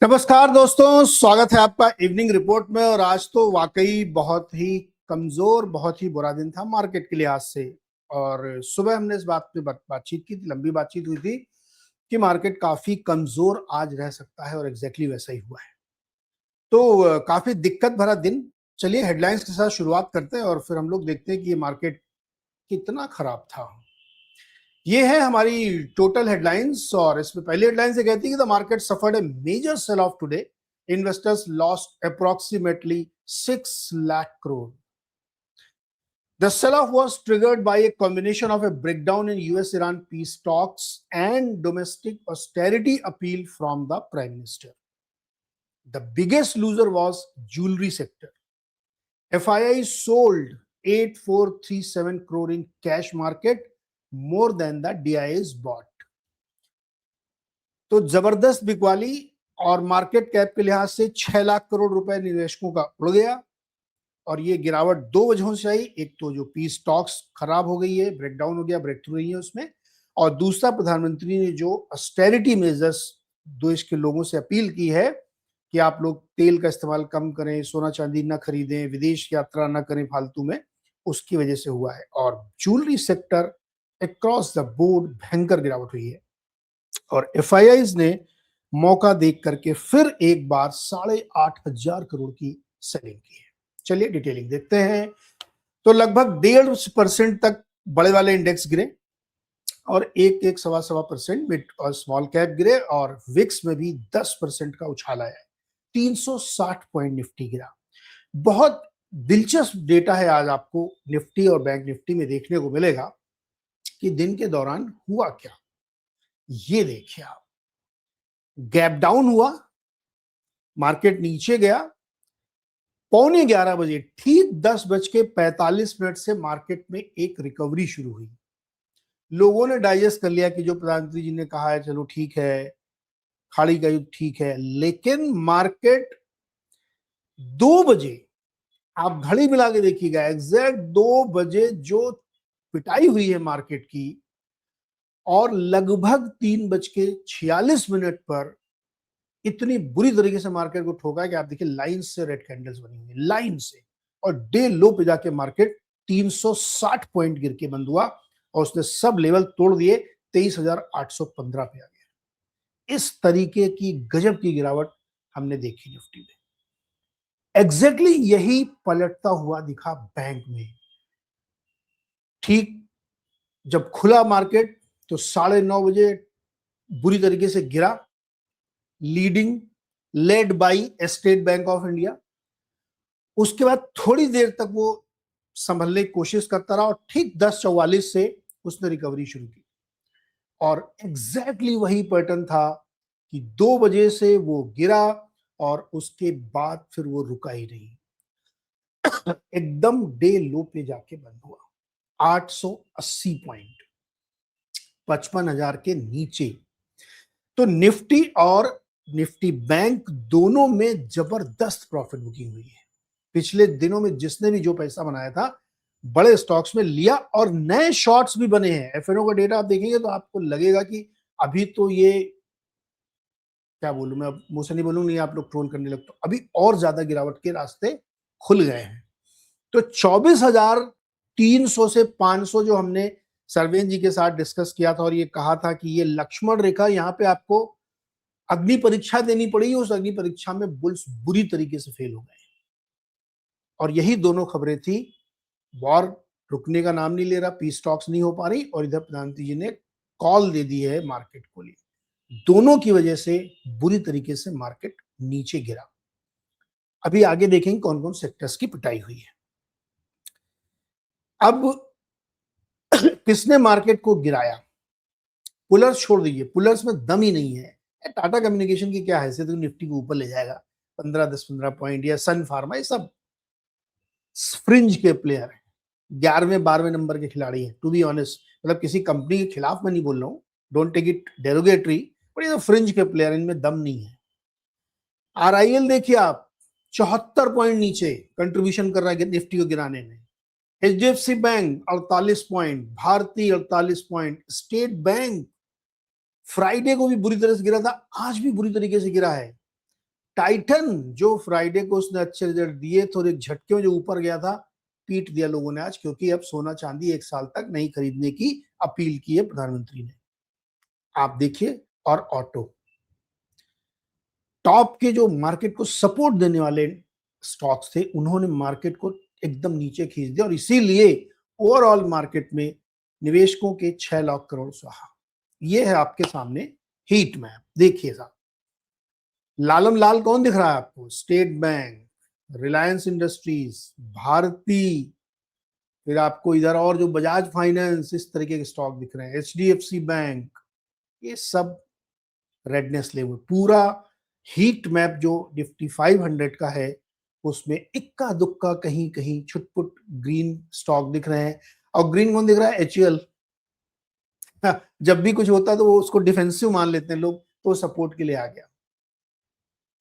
नमस्कार दोस्तों, स्वागत है आपका इवनिंग रिपोर्ट में। और आज तो वाकई बहुत ही कमजोर, बहुत ही बुरा दिन था मार्केट के लिहाज से। और सुबह हमने इस बात पे बातचीत की थी, लंबी बातचीत हुई थी कि मार्केट काफी कमजोर आज रह सकता है, और एग्जैक्टली वैसा ही हुआ है। तो काफी दिक्कत भरा दिन। चलिए हेडलाइंस के साथ शुरुआत करते हैं और फिर हम लोग देखते हैं कि ये मार्केट कितना खराब था। ये है हमारी टोटल हेडलाइंस, और इसमें पहली हेडलाइन से कहती है कि the market suffered a major sell off today, investors lost approximately 6 lakh crore. The sell-off was triggered by a combination of a breakdown in US-Iran peace talks and domestic austerity appeal from the Prime Minister. The biggest loser was jewelry sector. FII sold 8437 crore in cash market, more than the DIAs bought. तो जबरदस्त बिकवाली, और market cap के लिहाज से 6 लाख करोड़ रुपए निवेशकों का उड़ गया। और ये गिरावट दो वजहों से आई। एक तो जो पीस टॉक्स खराब हो गई है, ब्रेकडाउन हो गया, ब्रेक थ्रू नहीं है उसमें। और दूसरा, प्रधानमंत्री ने जो ऑस्टेरिटी मेजर्स देश के लोगों से अपील की है कि आप लोग तेल का इस्तेमाल कम करें, सोना चांदी ना खरीदें, विदेश यात्रा ना करें फालतू में, उसकी वजह से हुआ है। और jewellery sector across the board भयंकर गिरावट हुई है। और एफआईआईज ने मौका देख करके फिर एक बार 8,500 करोड़ की सेलिंग की है। चलिए डिटेलिंग देखते हैं। तो लगभग 1.5% तक बड़े वाले इंडेक्स गिरे, और एक सवा परसेंट मिड और स्मॉल कैप गिरे, और विक्स में भी 10% का उछाल आया है। 360 पॉइंट निफ्टी गिरा। बहुत दिलचस्प डेटा है आज आपको निफ्टी और बैंक निफ्टी में देखने को मिलेगा कि दिन के दौरान हुआ क्या। ये देखिए आप, गैप डाउन हुआ, मार्केट नीचे गया, 11:15 ठीक 10:45 से मार्केट में एक रिकवरी शुरू हुई। लोगों ने डाइजेस्ट कर लिया कि जो प्रधानमंत्री जी ने कहा है चलो ठीक है, खाड़ी का युद्ध ठीक है। लेकिन मार्केट 2 बजे, आप घड़ी मिला के देखिएगा, एग्जैक्ट 2 बजे जो पिटाई हुई है मार्केट की, और लगभग 3:46 पर इतनी बुरी तरीके से मार्केट को ठोका है कि आप देखिए लाइन से रेड कैंडल्स बनी हुई है, लाइन से। और डे लो पे जाके मार्केट 360 पॉइंट गिर के बंद हुआ, और उसने सब लेवल तोड़ दिए, 23,815 पे आ गया। इस तरीके की गजब की गिरावट हमने देखी निफ्टी में। एग्जैक्टली यही पलटता हुआ दिखा बैंक में। ठीक जब खुला मार्केट तो 9:30 बुरी तरीके से गिरा, led by state bank of India. उसके बाद थोड़ी देर तक वो संभलने की कोशिश करता रहा, और ठीक 10:44 से उसने रिकवरी शुरू की। और एग्जैक्टली वही पैटर्न था कि 2 बजे से वो गिरा, और उसके बाद फिर वो रुका ही नहीं, एकदम डे लो पे जाके बंद हुआ 880 पॉइंट, 55,000 के नीचे। तो निफ्टी और निफ्टी बैंक दोनों में जबरदस्त प्रॉफिट बुकिंग हुई है। पिछले दिनों में जिसने भी जो पैसा बनाया था बड़े स्टॉक्स में लिया, और नए शॉर्ट्स भी बने हैं। एफएनओ का डेटा आप देखेंगे तो आपको लगेगा कि अभी तो ये, क्या बोलूं मैं, अब मुंह से नहीं बोलूं, नहीं आप लोग ट्रोल करने लगते, अभी और ज्यादा गिरावट के रास्ते खुल गए हैं। तो 24,300 से 500 जो हमने सरवेन जी के साथ डिस्कस किया था, और ये कहा था कि ये लक्ष्मण रेखा, यहाँ पे आपको अग्नि परीक्षा देनी पड़ी। उस अग्नि परीक्षा में बुल्स बुरी तरीके से फेल हो गए, और यही दोनों खबरें थी। वॉर रुकने का नाम नहीं ले रहा, पीस टॉक्स नहीं हो पा रही, और इधर प्रधानमंत्री जी ने कॉल दे दी है मार्केट को लिए। दोनों की वजह से बुरी तरीके से मार्केट नीचे गिरा। अभी आगे देखेंगे कौन कौन सेक्टर्स की पिटाई हुई है। अब किसने मार्केट को गिराया? पुलर्स छोड़ दीजिए, पुलर्स में दम ही नहीं है। टाटा कम्युनिकेशन की क्या हैसियत है निफ्टी को ऊपर ले जाएगा 15 पॉइंट, या सन फार्मा, ये सब फ्रिंज के प्लेयर हैं, 11वें 12वें नंबर के खिलाड़ी हैं। टू बी ऑनेस्ट, मतलब किसी कंपनी के खिलाफ मैं नहीं बोल रहा हूँ, don't take it derogatory, but ये तो फ्रिंज के प्लेयर, इनमें दम नहीं है। आरआईएल देखिए आप, 74 पॉइंट नीचे कंट्रीब्यूशन कर रहा है निफ्टी को गिराने में। HDFC bank 48 point, Bharti 48 point, state bank Friday को भी बुरी तरह से गिरा था, आज भी बुरी तरीके से गिरा है। टाइटन जो फ्राइडे को उसने अच्छे रिजल्ट दिए तो एक झटके में जो ऊपर गया था, पीट दिया लोगों ने आज, क्योंकि अब सोना चांदी 1 साल तक नहीं खरीदने की अपील की है प्रधानमंत्री ने। आप देखिए, और ऑटो, टॉप के जो मार्केट को सपोर्ट देने वाले स्टॉक्स थे, उन्होंने मार्केट को एकदम नीचे खींच दिया और इसीलिए ओवरऑल मार्केट में निवेशकों के 6 लाख करोड़ स्वाहा। ये है आपके सामने हीट मैप, देखिए साहब, लालम लाल कौन दिख रहा है आपको? State bank, Reliance industries, Bharti, फिर आपको इधर और जो बजाज फाइनेंस, इस तरीके के स्टॉक दिख रहे हैं, एचडीएफसी बैंक, ये सब रेडनेस लेवल। पूरा हीट मैप जो निफ्टी 500 का है उसमें इक्का दुक्का कहीं कहीं छुटपुट ग्रीन स्टॉक दिख रहे हैं। और ग्रीन कौन दिख रहा है? एचयूएल। जब भी कुछ होता है तो वो उसको डिफेंसिव मान लेते हैं लोग, तो सपोर्ट के लिए आ गया।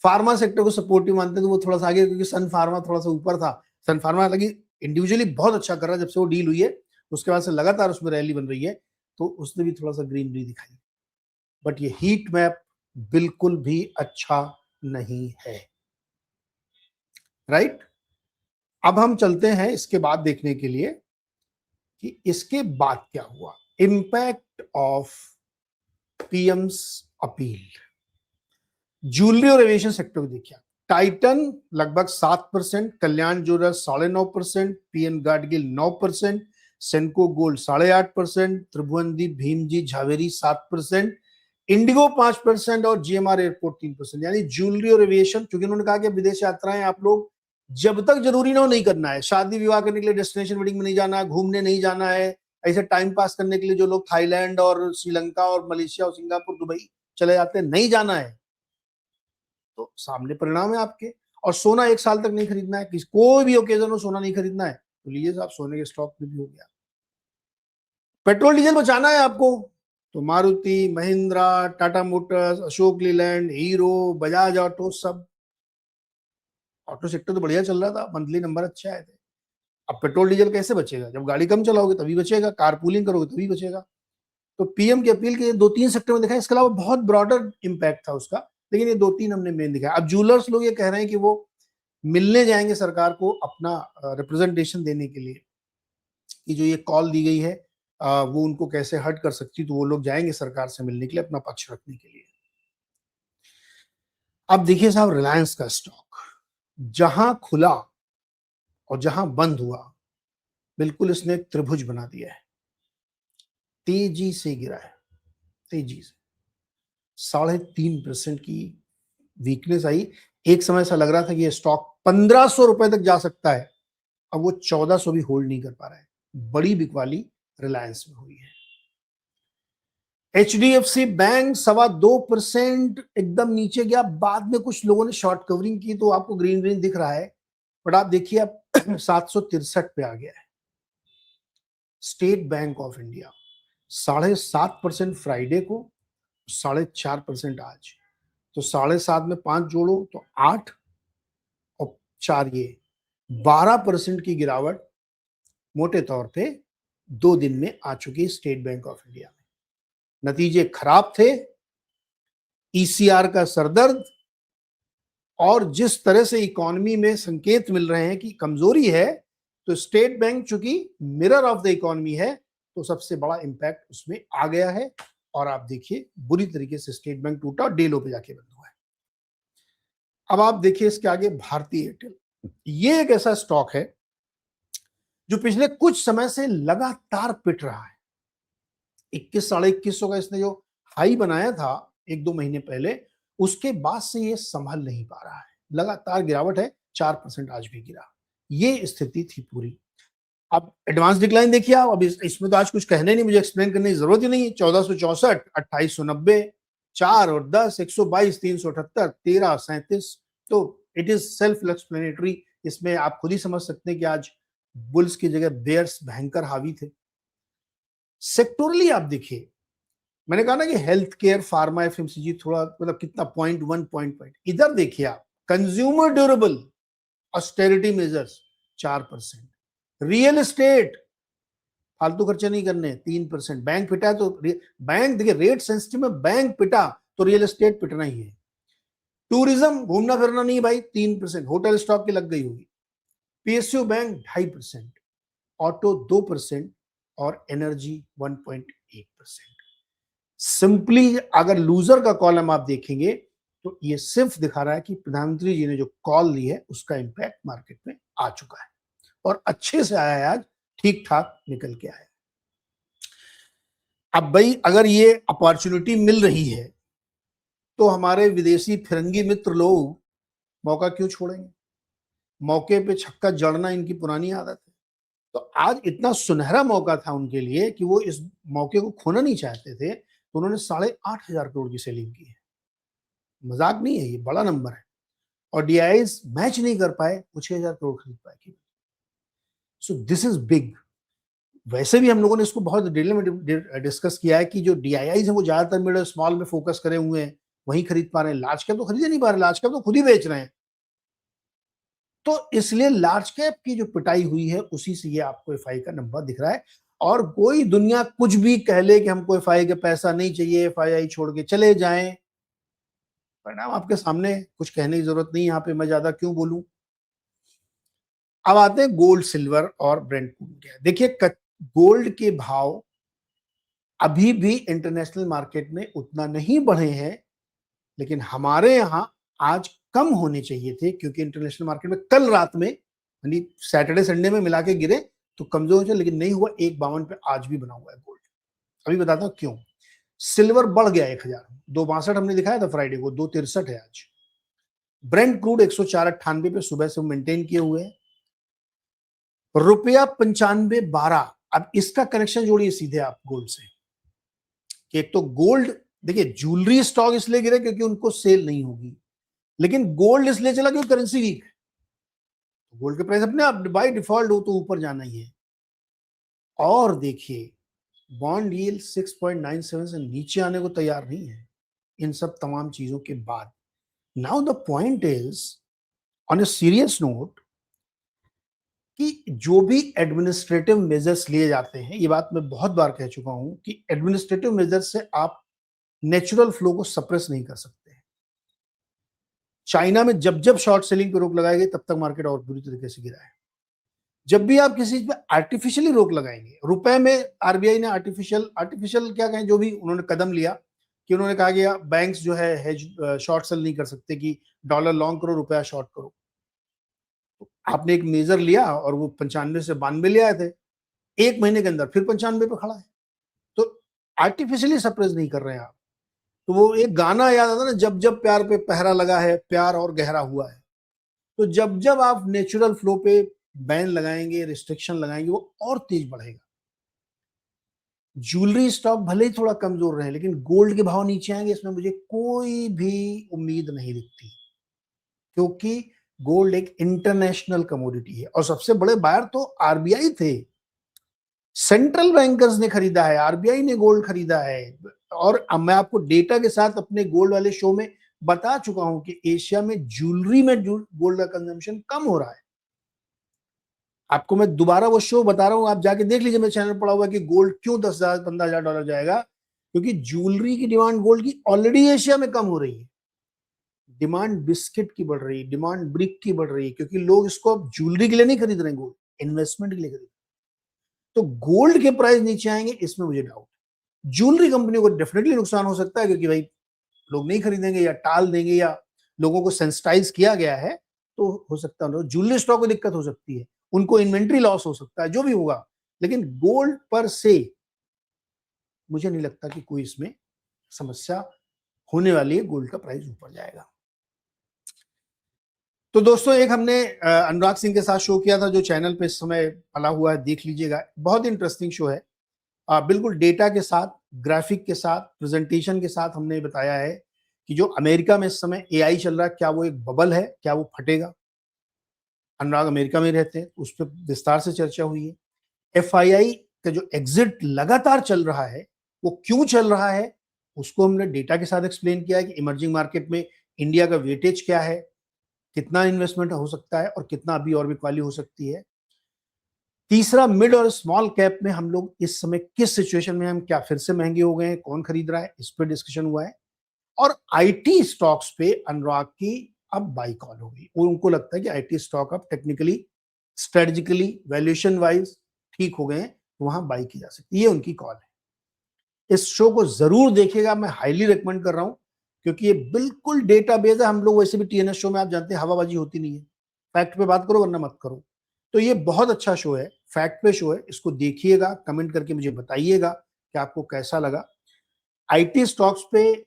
फार्मा सेक्टर को सपोर्टिव मानते हैं तो वो थोड़ा सा आगे, क्योंकि सन फार्मा थोड़ा सा ऊपर था। सन फार्मा लगी इंडिविजुअली बहुत अच्छा कर रहा है जब से वो डील हुई है, उसके बाद से लगातार उसमें रैली बन रही है, तो उसने भी थोड़ा सा ग्रीनरी दिखाई। बट ये हीट मैप बिल्कुल भी अच्छा नहीं है, राइट। अब हम चलते हैं इसके बाद देखने के लिए कि इसके बाद क्या हुआ, impact of PM's appeal. Jewellery और एविएशन सेक्टर को देखिए, टाइटन लगभग 7%, कल्याण jewellers 9.5%, PN Gadgil 9%, सेनको gold 8.5%, त्रिभुवनदीप Bhimji Jhaveri 7%, Indigo 5% और जीएमआर एयरपोर्ट 3%। यानी ज्वेलरी और एविएशन, क्योंकि उन्होंने कहा कि विदेश यात्राएं आप लोग जब तक जरूरी ना हो नहीं करना है। शादी विवाह करने के लिए डेस्टिनेशन वेडिंग में नहीं जाना है, घूमने नहीं जाना है, ऐसे टाइम पास करने के लिए जो लोग थाईलैंड और श्रीलंका और मलेशिया और सिंगापुर दुबई चले जाते हैं, नहीं जाना है। तो सामने परिणाम है आपके। और सोना 1 साल तक नहीं खरीदना है, किसी कोई भी ओकेजन हो सोना नहीं खरीदना है, तो लीजिए साहब, सोने के स्टॉक में भी हो गया। पेट्रोल डीजल बचाना है आपको, तो Maruti, Mahindra, Tata Motors, Ashok Leyland, hero, Bajaj auto, सब। ऑटो सेक्टर तो बढ़िया चल रहा था, मंथली नंबर अच्छे आए थे। अब पेट्रोल डीजल कैसे बचेगा? जब गाड़ी कम चलाओगे तभी बचेगा, कारपूलिंग करोगे तभी बचेगा। तो पीएम की अपील के 2-3 सेक्टर में दिखा, इसके अलावा बहुत ब्रॉडर इंपैक्ट था उसका, लेकिन ये 2-3 हमने मेन दिखाया। अब जूलर्स लोग ये कह रहे हैं कि वो मिलने जाएंगे सरकार को अपना रिप्रेजेंटेशन देने के लिए, कि जो ये कॉल दी गई है वो उनको कैसे हर्ट कर सकती, तो वो लोग जाएंगे सरकार से मिलने के लिए, अपना पक्ष रखने के लिए। अब देखिए साहब, रिलायंस का स्टॉक जहां खुला और जहां बंद हुआ, बिल्कुल इसने एक त्रिभुज बना दिया है, तेजी से गिरा है, तेजी से 3.5% की वीकनेस आई। एक समय ऐसा लग रहा था कि ये स्टॉक 1500 रुपए तक जा सकता है, अब वो 1400 भी होल्ड नहीं कर पा रहा है। बड़ी बिकवाली रिलायंस में हुई है। एचडीएफसी बैंक 2.25% एकदम नीचे गया, बाद में कुछ लोगों ने शॉर्ट कवरिंग की तो आपको ग्रीन ग्रीन दिख रहा है, बट आप देखिए अब 763 पे आ गया है। State bank of India 7.5% Friday को, 4.5% आज, तो 7.5 में 5 जोड़ो तो 8 और 4 ये 12% की गिरावट मोटे तौर पे 2 दिन में आ चुकी स्टेट बैंक ऑफ इंडिया में। नतीजे खराब थे, ईसीआर का सरदर्द, और जिस तरह से इकोनॉमी में संकेत मिल रहे हैं कि कमजोरी है, तो स्टेट बैंक चूंकि मिरर ऑफ द इकोनॉमी है, तो सबसे बड़ा इंपैक्ट उसमें आ गया है। और आप देखिए बुरी तरीके से स्टेट बैंक टूटा और डे लो पे जाके बंद हुआ है। अब आप देखिए इसके आगे भारतीय एयरटेल, ये एक ऐसा स्टॉक है जो पिछले कुछ समय से लगातार पिट रहा है। 21-21.5 का इसने जो हाई बनाया था 1-2 महीने पहले, उसके बाद से ये संभल नहीं पा रहा है, लगातार गिरावट है, 4% आज भी गिरा। ये स्थिति थी पूरी। अब एडवांस डिक्लाइन देखिए आप, अब इसमें तो आज कुछ कहने नहीं, मुझे एक्सप्लेन करने की जरूरत ही नहीं है। 1464, 2890, 4 और 10, 122, 378, 13, 37, तो इट इज सेल्फ एक्सप्लेनेटरी। इसमें आप खुद ही समझ सकते हैं कि आज बुल्स की जगह बेयर्स भयंकर हावी थे। सेक्टोरली आप देखिए, मैंने कहा ना कि हेल्थ केयर, फार्मा, एफएमसीजी थोड़ा मतलब कितना 0.1 पॉइंट, इधर देखिए आप, consumer durable, austerity measures 4%, real estate, फालतू खर्चे नहीं करने 3%, बैंक पिटा है तो बैंक देखिए रेट सेंसिटिव में बैंक पिटा तो रियल एस्टेट पिटना ही है। टूरिज्म घूमना फिरना नहीं भाई 3%, होटल स्टॉक की लग गई होगी। पीएसयू बैंक 2.5%, ऑटो 2% और एनर्जी 1.8%। सिंपली अगर लूजर का कॉलम आप देखेंगे तो ये सिर्फ दिखा रहा है कि प्रधानमंत्री जी ने जो कॉल ली है उसका इंपैक्ट मार्केट में आ चुका है और अच्छे से आया है, आज ठीक ठाक निकल के आया। अब भाई अगर ये अपॉर्चुनिटी मिल रही है तो हमारे विदेशी फिरंगी मित्र लोग मौका क्यों छोड़ेंगे? मौके पे छक्का जड़ना इनकी पुरानी आदत है। तो आज इतना सुनहरा मौका था उनके लिए कि वो इस मौके को खोना नहीं चाहते थे, तो उन्होंने 8,500 करोड़ की सेलिंग की है। मजाक नहीं है, ये बड़ा नंबर है। और डीआईज मैच नहीं कर पाए, वो 6,000 करोड़ खरीद पाए। So this is big. वैसे भी हम लोगों ने इसको बहुत डिटेल में डिस्कस किया है कि जो डीआईआईज है वो ज्यादातर मिड और स्मॉल में फोकस करे हुए हैं, वहीं खरीद पा रहे हैं। लार्ज कैप तो खरीद नहीं पा रहे, लार्ज कैप तो खुद ही बेच रहे हैं। तो इसलिए लार्ज कैप की जो पिटाई हुई है उसी से ये आपको एफआई का नंबर दिख रहा है। और कोई दुनिया कुछ भी कह ले कि हमको एफआई का पैसा नहीं चाहिए, एफआई छोड़ के चले जाएं, परिणाम आपके सामने, कुछ कहने की जरूरत नहीं यहाँ पे, मैं ज्यादा क्यों बोलूं। अब आते हैं गोल्ड सिल्वर और ब्रेंट क्रूड। देखिए गोल्ड के भाव अभी भी इंटरनेशनल मार्केट में उतना नहीं बढ़े हैं, लेकिन हमारे यहां आज कम होने चाहिए थे, क्योंकि इंटरनेशनल मार्केट में कल रात में यानी सैटरडे संडे में मिला के गिरे तो कमजोर थे, लेकिन नहीं हुआ। 1.52 पे आज भी बना हुआ है गोल्ड। अभी बताता हूं क्यों। सिल्वर बढ़ गया 1,000, 2.62 हमने दिखाया था फ्राइडे को, 2.63 है आज। ब्रेंट क्रूड 104.98 पे सुबह से मेंटेन किए हुए हैं। रुपया 95.12। अब इसका कनेक्शन जोड़िए सीधे आप गोल्ड से, कि एक तो गोल्ड, देखिए ज्वेलरी स्टॉक इसलिए गिरे क्योंकि उनको सेल नहीं होगी, लेकिन गोल्ड इसलिए चला क्योंकि करेंसी वीक है। गोल्ड के प्राइस अपने आप बाय डिफॉल्ट हो तो ऊपर जाना ही है। और देखिए बॉन्ड यील्ड 6.97 से नीचे आने को तैयार नहीं है इन सब तमाम चीजों के बाद। Now the point is, on a serious note, कि जो भी एडमिनिस्ट्रेटिव मेजर्स लिए जाते हैं, ये बात मैं बहुत बार कह चुका हूं कि एडमिनिस्ट्रेटिव मेजर्स से आप नेचुरल फ्लो को सप्रेस नहीं कर सकते। चाइना में जब जब शॉर्ट सेलिंग पे रोक लगाई गई तब तक मार्केट और बुरी तरीके से गिरा है। जब भी आप किसी चीज पे आर्टिफिशियली रोक लगाएंगे, रुपए में आरबीआई ने आर्टिफिशियल क्या कहें, जो भी उन्होंने कदम लिया कि उन्होंने कहा कि बैंक्स जो है हेज शॉर्ट सेल नहीं कर सकते, कि डॉलर लॉन्ग करो रुपया शॉर्ट करो। तो आपने एक मेजर लिया और वो 95 से 92 ले आए थे, एक महीने के अंदर फिर 95 पे खड़ा है। तो आर्टिफिशियली सप्रेस नहीं कर रहे हैं आप। तो वो एक गाना याद आता ना, जब जब प्यार पे पहरा लगा है प्यार और गहरा हुआ है। तो जब जब आप नेचुरल फ्लो पे बैन लगाएंगे, रिस्ट्रिक्शन लगाएंगे, वो और तेज बढ़ेगा। ज्वेलरी स्टॉक भले ही थोड़ा कमजोर रहे, लेकिन गोल्ड के भाव नीचे आएंगे इसमें मुझे कोई भी उम्मीद नहीं दिखती, क्योंकि गोल्ड एक इंटरनेशनल कमोडिटी है और सबसे बड़े बायर तो आरबीआई थे। सेंट्रल बैंकर्स ने खरीदा है, आरबीआई ने गोल्ड खरीदा है। और अब मैं आपको डेटा के साथ अपने गोल्ड वाले शो में बता चुका हूं कि एशिया में ज्वेलरी में गोल्ड का कंजम्पशन कम हो रहा है। आपको मैं दोबारा वो शो बता रहा हूं, आप जाके देख लीजिए, मेरे चैनल पड़ा हुआ कि गोल्ड क्यों 10,000 15,000 डॉलर जाएगा, क्योंकि ज्वेलरी की डिमांड गोल्ड की ऑलरेडी एशिया में कम हो रही है। डिमांड बिस्किट की बढ़ रही है, डिमांड ब्रिक की बढ़ रही है, क्योंकि लोग इसको अब ज्वेलरी के लिए नहीं खरीद रहे हैं, गोल्ड इन्वेस्टमेंट के लिए खरीद रहे हैं। तो गोल्ड के प्राइस नीचे आएंगे इसमें मुझे डाउट। ज्वेलरी कंपनियों को डेफिनेटली नुकसान हो सकता है, क्योंकि भाई लोग नहीं खरीदेंगे या टाल देंगे या लोगों को सेंसिटाइज किया गया है, तो हो सकता है ज्वेलरी स्टॉक को दिक्कत हो सकती है, उनको इन्वेंट्री लॉस हो सकता है, जो भी होगा। लेकिन गोल्ड पर से मुझे नहीं लगता कि कोई इसमें समस्या होने वाली है, गोल्ड का प्राइस ऊपर जाएगा। तो दोस्तों एक हमने अनुराग सिंह के साथ शो किया था, जो चैनल पे इस समय पला हुआ है, देख लीजिएगा, बहुत इंटरेस्टिंग शो है। बिल्कुल डेटा के साथ, ग्राफिक के साथ, प्रेजेंटेशन के साथ हमने बताया है कि जो अमेरिका में इस समय एआई चल रहा है, क्या वो एक बबल है, क्या वो फटेगा। अनुराग अमेरिका में रहते हैं, उस पर विस्तार से चर्चा हुई है। एफआईआई का जो एग्जिट लगातार चल रहा है, वो क्यों चल रहा है, उसको हमने डेटा के साथ एक्सप्लेन किया है कि इमर्जिंग मार्केट में इंडिया का वेटेज क्या है, कितना इन्वेस्टमेंट हो सकता है और कितना अभी और भी क्वाली हो सकती है। तीसरा, मिड और स्मॉल कैप में हम लोग इस समय किस सिचुएशन में, हम क्या फिर से महंगे हो गए हैं, कौन खरीद रहा है, इस पर डिस्कशन हुआ है। और आईटी स्टॉक्स पे अनुराग की अब बाई कॉल हो गई। उनको लगता है कि आईटी स्टॉक अब टेक्निकली, स्ट्रेटेजिकली, वैल्यूएशन वाइज ठीक हो गए हैं, तो वहां बाई की जा सकती है। ये उनकी कॉल है। इस शो को जरूर देखिएगा, मैं हाईली रिकमेंड कर रहा हूं, क्योंकि ये बिल्कुल डेटाबेस है। हम लोग वैसे भी टीएनएस शो में आप जानते हैं हवाबाजी होती नहीं है, फैक्ट पे बात करो वरना मत करो। तो ये बहुत अच्छा शो है, फैक्ट पे शो है, इसको देखिएगा, कमेंट करके मुझे बताइएगा कि आपको कैसा लगा। आईटी स्टॉक्स पे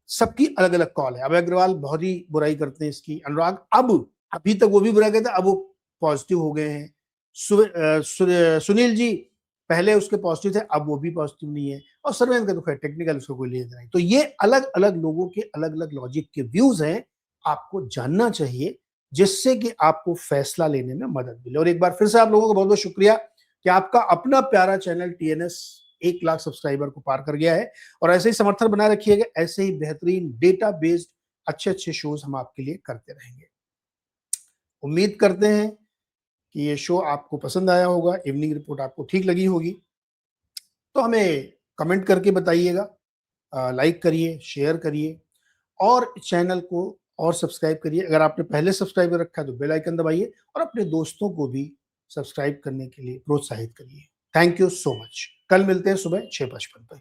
सबकी अलग अलग कॉल है। अभय अग्रवाल बहुत ही बुराई करते हैं इसकी, अनुराग अब अभी तक वो भी बुराई करते हैं, अब वो पॉजिटिव हो गए हैं। सुनील जी पहले उसके पॉजिटिव थे, अब वो भी पॉजिटिव नहीं है। और सर्वेंद्र का तो खैर टेक्निकल उसको कोई लेना नहीं। तो ये अलग अलग लोगों के अलग अलग लॉजिक के व्यूज हैं, आपको जानना चाहिए, जिससे कि आपको फैसला लेने में मदद मिले। और एक बार फिर से आप लोगों को बहुत बहुत शुक्रिया कि आपका अपना प्यारा चैनल टीएनएस 1 लाख सब्सक्राइबर को पार कर गया है। और ऐसे ही समर्थन बनाए रखिएगा, ऐसे ही बेहतरीन डेटा बेस्ड अच्छे अच्छे शोज हम आपके लिए करते रहेंगे। उम्मीद करते हैं कि ये शो आपको पसंद आया होगा, इवनिंग रिपोर्ट आपको ठीक लगी होगी। तो हमें कमेंट करके बताइएगा, लाइक करिए, शेयर करिए और चैनल को और सब्सक्राइब करिए। अगर आपने पहले सब्सक्राइब कर रखा है तो बेल आइकन दबाइए और अपने दोस्तों को भी सब्सक्राइब करने के लिए प्रोत्साहित करिए। Thank you so much. कल मिलते हैं सुबह 6:55 पर।